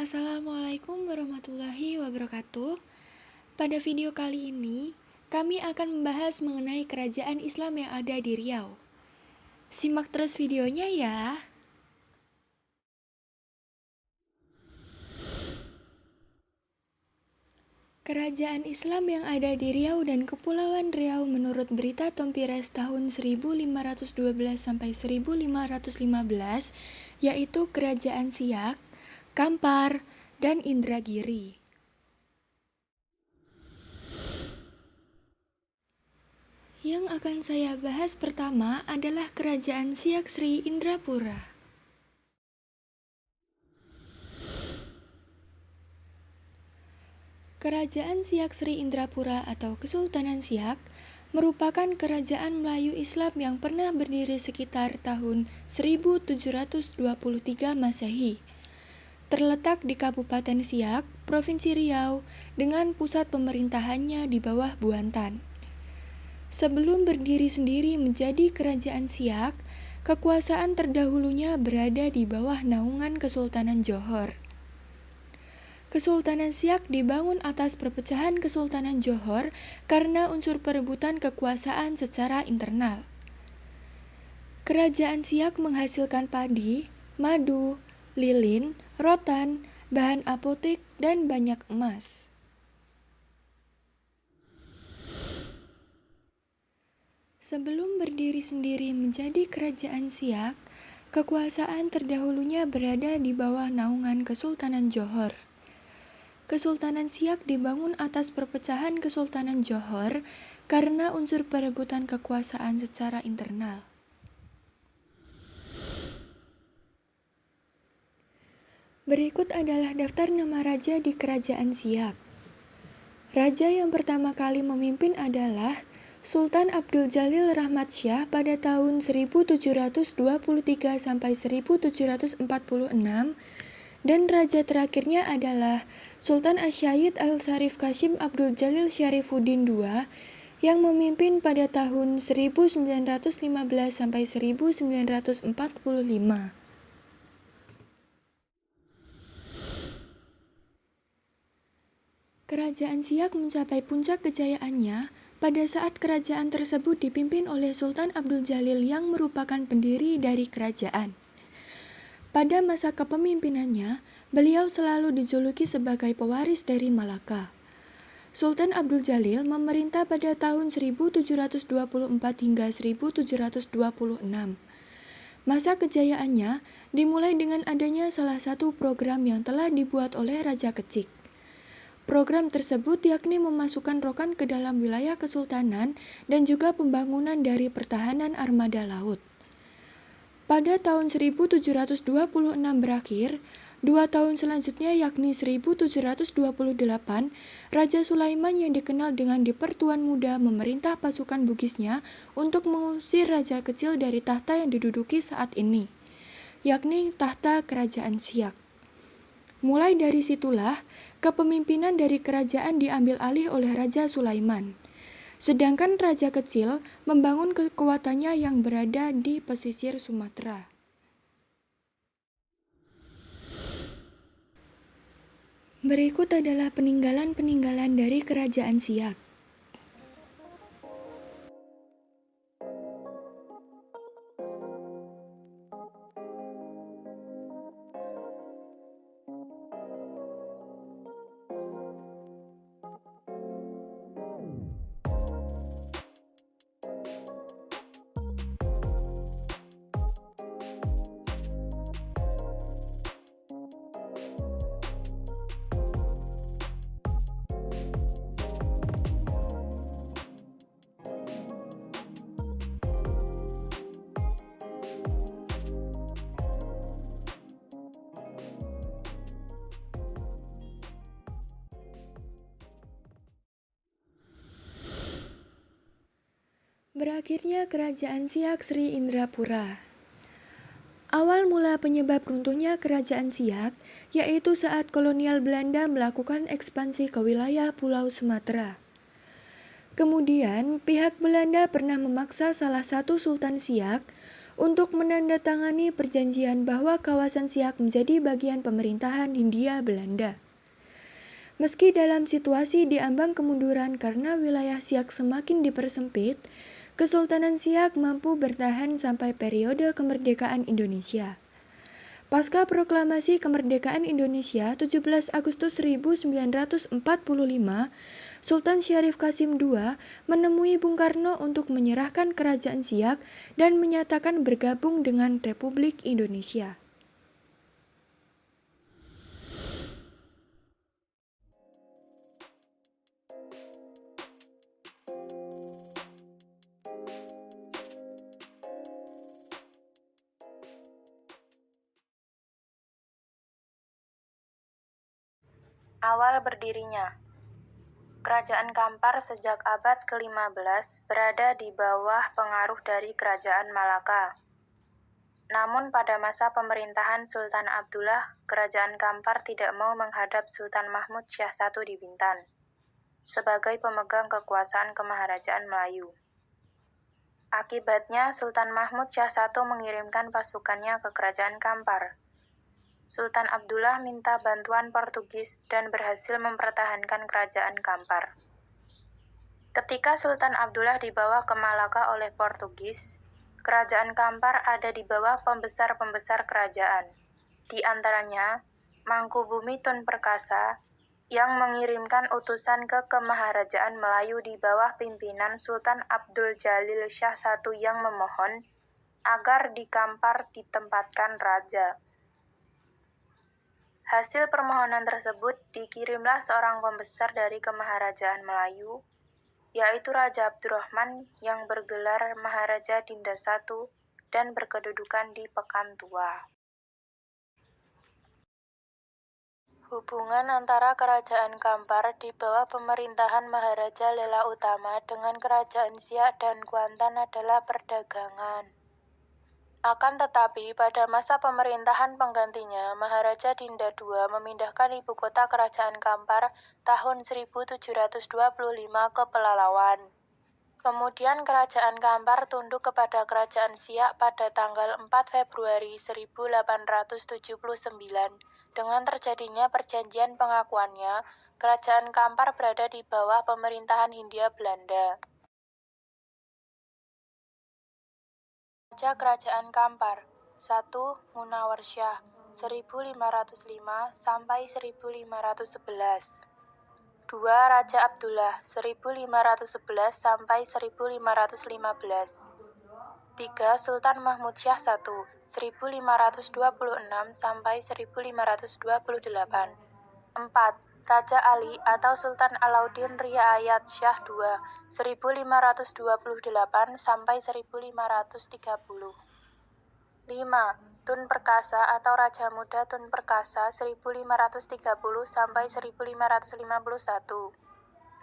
Assalamualaikum warahmatullahi wabarakatuh. Pada video kali ini, kami akan membahas mengenai kerajaan Islam yang ada di Riau. Simak terus videonya ya. Kerajaan Islam yang ada di Riau dan Kepulauan Riau menurut berita Tompires tahun 1512-1515, yaitu Kerajaan Siak, Kampar, dan Indragiri. Yang akan saya bahas pertama adalah Kerajaan Siak Sri Indrapura. Kerajaan Siak Sri Indrapura atau Kesultanan Siak merupakan kerajaan Melayu Islam yang pernah berdiri sekitar tahun 1723 Masehi. Terletak di Kabupaten Siak, Provinsi Riau, dengan pusat pemerintahannya di bawah Buantan. Sebelum berdiri sendiri menjadi Kerajaan Siak, kekuasaan terdahulunya berada di bawah naungan Kesultanan Johor. Kesultanan Siak dibangun atas perpecahan Kesultanan Johor karena unsur perebutan kekuasaan secara internal. Kerajaan Siak menghasilkan padi, madu, lilin, rotan, bahan apotik, dan banyak emas. Sebelum berdiri sendiri menjadi Kerajaan Siak, kekuasaan terdahulunya berada di bawah naungan Kesultanan Johor. Kesultanan Siak dibangun atas perpecahan Kesultanan Johor karena unsur perebutan kekuasaan secara internal. Berikut adalah daftar nama raja di Kerajaan Siak. Raja yang pertama kali memimpin adalah Sultan Abdul Jalil Rahmat Syah pada tahun 1723 sampai 1746, dan raja terakhirnya adalah Sultan Asy-Syaid Al-Syarif Kasyim Abdul Jalil Syarifuddin II yang memimpin pada tahun 1915 sampai 1945. Kerajaan Siak mencapai puncak kejayaannya pada saat kerajaan tersebut dipimpin oleh Sultan Abdul Jalil yang merupakan pendiri dari kerajaan. Pada masa kepemimpinannya, beliau selalu dijuluki sebagai pewaris dari Malaka. Sultan Abdul Jalil memerintah pada tahun 1724 hingga 1726. Masa kejayaannya dimulai dengan adanya salah satu program yang telah dibuat oleh Raja Kecik. Program tersebut yakni memasukkan rokan ke dalam wilayah kesultanan dan juga pembangunan dari pertahanan armada laut. Pada tahun 1726 berakhir, 2 tahun selanjutnya yakni 1728, Raja Sulaiman yang dikenal dengan Dipertuan Muda memerintah pasukan Bugisnya untuk mengusir raja kecil dari tahta yang diduduki saat ini, yakni tahta Kerajaan Siak. Mulai dari situlah, kepemimpinan dari kerajaan diambil alih oleh Raja Sulaiman. Sedangkan raja kecil membangun kekuatannya yang berada di pesisir Sumatera. Berikut adalah peninggalan-peninggalan dari Kerajaan Siak. Berakhirnya Kerajaan Siak Sri Indrapura. Awal mula penyebab runtuhnya Kerajaan Siak yaitu saat kolonial Belanda melakukan ekspansi ke wilayah Pulau Sumatera. Kemudian, pihak Belanda pernah memaksa salah satu Sultan Siak untuk menandatangani perjanjian bahwa kawasan Siak menjadi bagian pemerintahan Hindia Belanda. Meski dalam situasi diambang kemunduran karena wilayah Siak semakin dipersempit, Kesultanan Siak mampu bertahan sampai periode kemerdekaan Indonesia. Pasca proklamasi kemerdekaan Indonesia 17 Agustus 1945, Sultan Syarif Qasim II menemui Bung Karno untuk menyerahkan kerajaan Siak dan menyatakan bergabung dengan Republik Indonesia. Awal berdirinya Kerajaan Kampar sejak abad ke-15 berada di bawah pengaruh dari Kerajaan Malaka. Namun pada masa pemerintahan Sultan Abdullah, Kerajaan Kampar tidak mau menghadap Sultan Mahmud Syah I di Bintan sebagai pemegang kekuasaan Kemaharajaan Melayu. Akibatnya, Sultan Mahmud Syah I mengirimkan pasukannya ke Kerajaan Kampar. Sultan Abdullah minta bantuan Portugis dan berhasil mempertahankan Kerajaan Kampar. Ketika Sultan Abdullah dibawa ke Malaka oleh Portugis, Kerajaan Kampar ada di bawah pembesar-pembesar kerajaan, di antaranya Mangkubumi Tun Perkasa, yang mengirimkan utusan ke Kemaharajaan Melayu di bawah pimpinan Sultan Abdul Jalil Syah I yang memohon agar di Kampar ditempatkan raja. Hasil permohonan tersebut dikirimlah seorang pembesar dari Kemaharajaan Melayu, yaitu Raja Abdurrahman yang bergelar Maharaja Dinda I dan berkedudukan di Pekan Tua. Hubungan antara Kerajaan Kampar di bawah pemerintahan Maharaja Lela Utama dengan Kerajaan Siak dan Kuantan adalah perdagangan. Akan tetapi, pada masa pemerintahan penggantinya, Maharaja Dinda II memindahkan ibu kota Kerajaan Kampar tahun 1725 ke Pelalawan. Kemudian Kerajaan Kampar tunduk kepada Kerajaan Siak pada tanggal 4 Februari 1879. Dengan terjadinya perjanjian pengakuannya, Kerajaan Kampar berada di bawah pemerintahan Hindia Belanda. Raja Kerajaan Kampar 1. Munawar Syah 1505 sampai 1511. 2. Raja Abdullah 1511 sampai 1515. 3. Sultan Mahmud Syah I 1526 sampai 1528. 4. Raja Ali atau Sultan Alauddin Riayat Syah II 1528 sampai 1530. 5. Tun Perkasa atau Raja Muda Tun Perkasa 1530 sampai 1551.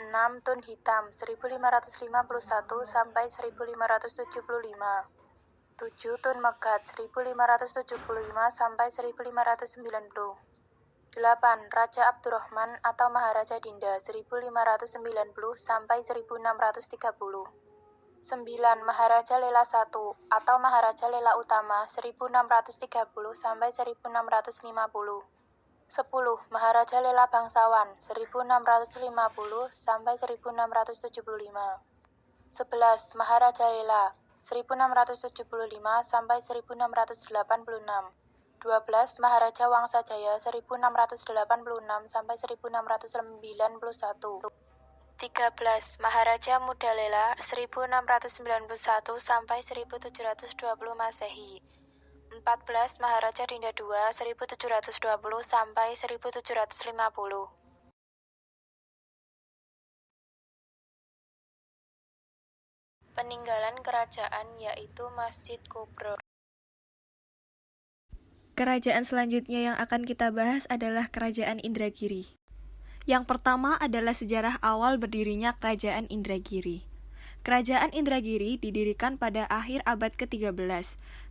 6. Tun Hitam 1551 sampai 1575. 7. Tun Megat 1575 sampai 1590. 8. Raja Abdurrahman atau Maharaja Dinda 1590 sampai 1630. 9. Maharaja Lela I atau Maharaja Lela Utama 1630 sampai 1650. 10. Maharaja Lela Bangsawan 1650 sampai 1675. 11. Maharaja Lela 1675 sampai 1686. 12. Maharaja Wangsajaya 1686 sampai 1691. 13. Maharaja Muda Lela 1691 sampai 1720 Masehi. 14. Maharaja Dinda II 1720 sampai 1750. Peninggalan kerajaan yaitu Masjid Kubro. Kerajaan selanjutnya yang akan kita bahas adalah Kerajaan Indragiri. Yang pertama adalah sejarah awal berdirinya Kerajaan Indragiri. Kerajaan Indragiri didirikan pada akhir abad ke-13,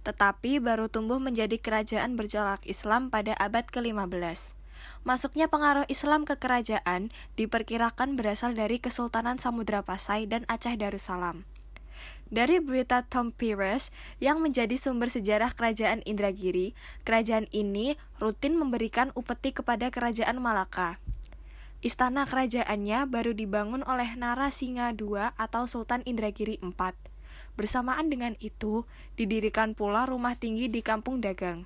tetapi baru tumbuh menjadi kerajaan bercorak Islam pada abad ke-15. Masuknya pengaruh Islam ke kerajaan diperkirakan berasal dari Kesultanan Samudra Pasai dan Aceh Darussalam. Dari berita Tom Perez yang menjadi sumber sejarah Kerajaan Indragiri, kerajaan ini rutin memberikan upeti kepada Kerajaan Malaka. Istana kerajaannya baru dibangun oleh Narasingha II atau Sultan Indragiri IV. Bersamaan dengan itu, didirikan pula rumah tinggi di Kampung Dagang.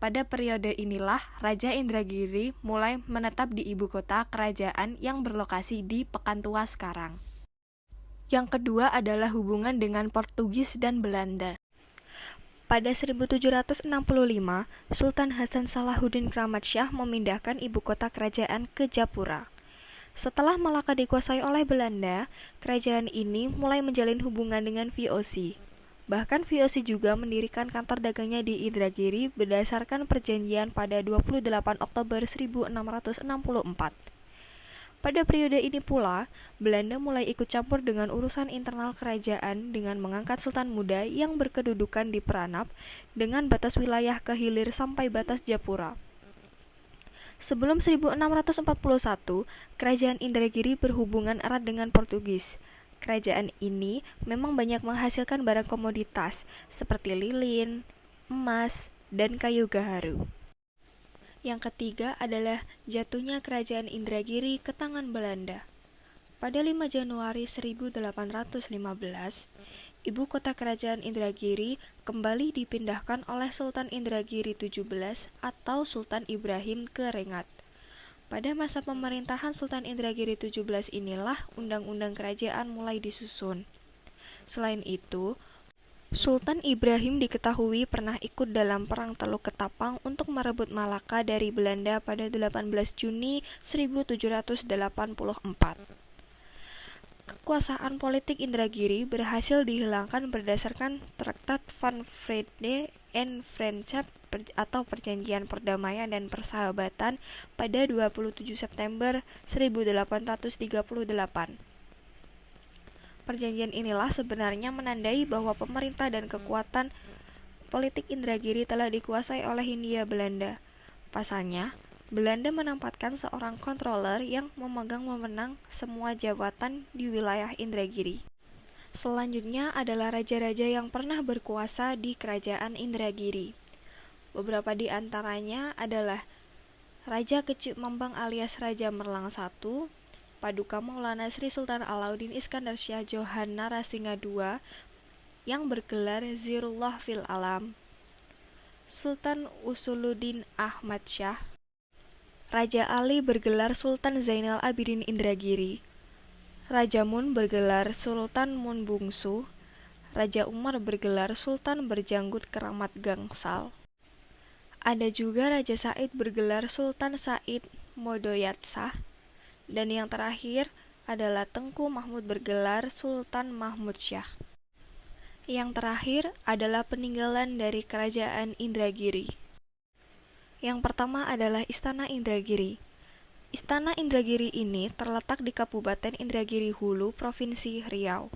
Pada periode inilah Raja Indragiri mulai menetap di ibu kota kerajaan yang berlokasi di Pekantua sekarang. Yang kedua adalah hubungan dengan Portugis dan Belanda. Pada 1765, Sultan Hasan Salahuddin Keramat Syah memindahkan ibu kota kerajaan ke Japura. Setelah Malaka dikuasai oleh Belanda, kerajaan ini mulai menjalin hubungan dengan VOC. Bahkan VOC juga mendirikan kantor dagangnya di Indragiri berdasarkan perjanjian pada 28 Oktober 1664. Pada periode ini pula, Belanda mulai ikut campur dengan urusan internal kerajaan dengan mengangkat sultan muda yang berkedudukan di Peranap dengan batas wilayah ke hilir sampai batas Japura. Sebelum 1641, Kerajaan Indragiri berhubungan erat dengan Portugis. Kerajaan ini memang banyak menghasilkan barang komoditas seperti lilin, emas, dan kayu gaharu. Yang ketiga adalah jatuhnya Kerajaan Indragiri ke tangan Belanda. Pada 5 Januari 1815, ibu kota Kerajaan Indragiri kembali dipindahkan oleh Sultan Indragiri XVII atau Sultan Ibrahim ke Rengat. Pada masa pemerintahan Sultan Indragiri XVII inilah undang-undang kerajaan mulai disusun. Selain itu, Sultan Ibrahim diketahui pernah ikut dalam Perang Teluk Ketapang untuk merebut Malaka dari Belanda pada 18 Juni 1784. Kekuasaan politik Indragiri berhasil dihilangkan berdasarkan Traktat Van Vrede en Vriendschap atau Perjanjian Perdamaian dan Persahabatan pada 27 September 1838. Perjanjian inilah sebenarnya menandai bahwa pemerintah dan kekuatan politik Indragiri telah dikuasai oleh Hindia Belanda. Pasalnya, Belanda menempatkan seorang controller yang memegang wewenang semua jabatan di wilayah Indragiri. Selanjutnya adalah raja-raja yang pernah berkuasa di Kerajaan Indragiri. Beberapa di antaranya adalah Raja Kecik Mambang alias Raja Merlang I, Paduka Maulana Sri Sultan Alauddin Iskandar Shah Johan Narasingha II yang bergelar Zirullah fil Alam, Sultan Usuluddin Ahmad Shah, Raja Ali bergelar Sultan Zainal Abidin Indragiri, Raja Mun bergelar Sultan Mun Bungsu, Raja Umar bergelar Sultan Berjanggut Keramat Gangsal. Ada juga Raja Said bergelar Sultan Said Modoyatsah. Dan yang terakhir adalah Tengku Mahmud bergelar Sultan Mahmud Syah. Yang terakhir adalah peninggalan dari Kerajaan Indragiri. Yang pertama adalah Istana Indragiri. Istana Indragiri ini terletak di Kabupaten Indragiri Hulu, Provinsi Riau.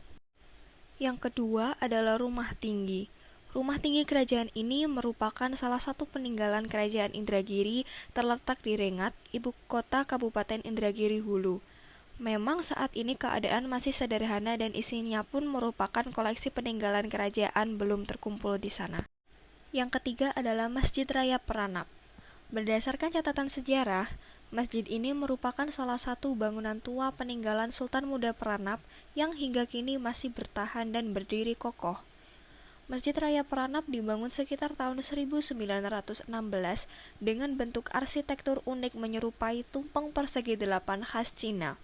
Yang kedua adalah Rumah Tinggi. Rumah tinggi kerajaan ini merupakan salah satu peninggalan Kerajaan Indragiri terletak di Rengat, ibu kota Kabupaten Indragiri Hulu. Memang saat ini keadaan masih sederhana dan isinya pun merupakan koleksi peninggalan kerajaan belum terkumpul di sana. Yang ketiga adalah Masjid Raya Peranap. Berdasarkan catatan sejarah, masjid ini merupakan salah satu bangunan tua peninggalan Sultan Muda Peranap yang hingga kini masih bertahan dan berdiri kokoh. Masjid Raya Peranap dibangun sekitar tahun 1916 dengan bentuk arsitektur unik menyerupai tumpeng persegi 8 khas Cina.